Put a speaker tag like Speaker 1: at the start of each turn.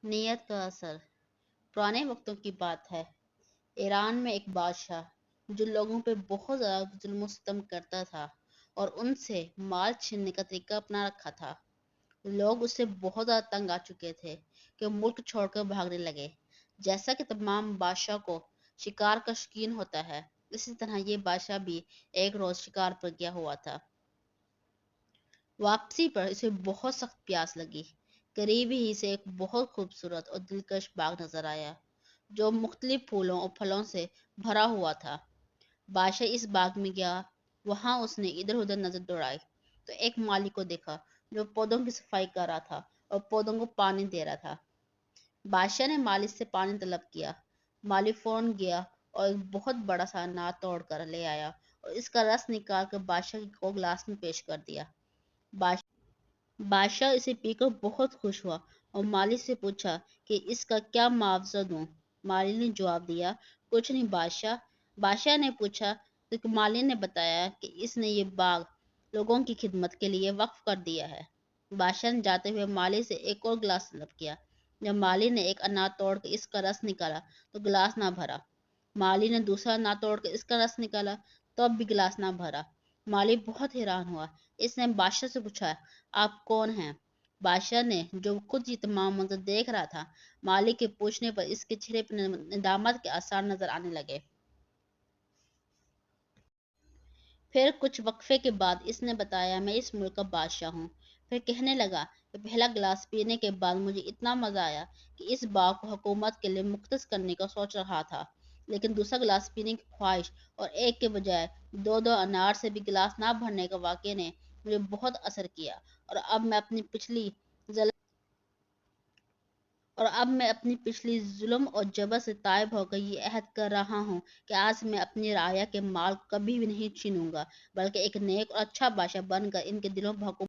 Speaker 1: نیت کا اثر۔ پرانے وقتوں کی بات ہے۔ ایران میں ایک بادشاہ جو لوگوں پہ بہت زیادہ ظلم و ستم کرتا تھا اور ان سے مال چھیننے کا طریقہ اپنا رکھا تھا۔ لوگ اس سے بہت زیادہ تنگ آ چکے تھے کہ ملک چھوڑ کر بھاگنے لگے۔ جیسا کہ تمام بادشاہ کو شکار کا شوقین ہوتا ہے، اسی طرح یہ بادشاہ بھی ایک روز شکار پر گیا ہوا تھا۔ واپسی پر اسے بہت سخت پیاس لگی۔ قریب ہی سے ایک بہت خوبصورت اور دلکش باغ نظر آیا جو مختلف پھولوں اور پھلوں سے بھرا ہوا تھا۔ بادشاہ اس باغ میں گیا۔ وہاں اس نے ادھر ادھر نظر دوڑائی تو ایک مالی کو دیکھا جو پودوں کی صفائی کر رہا تھا اور پودوں کو پانی دے رہا تھا۔ بادشاہ نے مالی سے پانی طلب کیا۔ مالی فوراً گیا اور ایک بہت بڑا سا انار توڑ کر لے آیا اور اس کا رس نکال کر بادشاہ کو گلاس میں پیش کر دیا۔ بادشاہ اسے پی کر بہت خوش ہوا اور مالی سے پوچھا کہ اس کا کیا معاوضہ دوں۔ مالی نے جواب دیا، کچھ نہیں بادشاہ۔ بادشاہ نے پوچھا تو مالی نے بتایا کہ اس نے یہ باغ لوگوں کی خدمت کے لیے وقف کر دیا ہے۔ بادشاہ نے جاتے ہوئے مالی سے ایک اور گلاس طلب کیا۔ جب مالی نے ایک انار توڑ کر اس کا رس نکالا تو گلاس نہ بھرا۔ مالی نے دوسرا انار توڑ کر اس کا رس نکالا تو اب بھی گلاس نہ بھرا۔ مالی بہت حیران ہوا۔ اس نے بادشاہ سے پوچھا، آپ کون ہیں؟ بادشاہ نے، جو خود یہ تمام منظر دیکھ رہا تھا، مالی کے پوچھنے پر اس کے چہرے پر ندامت کے آثار نظر آنے لگے۔ پھر کچھ وقفے کے بعد اس نے بتایا، میں اس ملک کا بادشاہ ہوں۔ پھر کہنے لگا کہ پہلا گلاس پینے کے بعد مجھے اتنا مزہ آیا کہ اس باغ کو حکومت کے لیے مختص کرنے کا سوچ رہا تھا، لیکن دوسرا گلاس پینے کی خواہش اور ایک کے بجائے دو دو انار سے بھی گلاس نہ بھرنے کا واقعے نے مجھے بہت اثر کیا، اور اب میں اپنی پچھلی ظلم اور جبر سے تائب ہو کر یہ عہد کر رہا ہوں کہ آج سے میں اپنی رعایا کے مال کو کبھی بھی نہیں چھینوں گا، بلکہ ایک نیک اور اچھا بادشاہ بن کر ان کے دلوں پر حکومت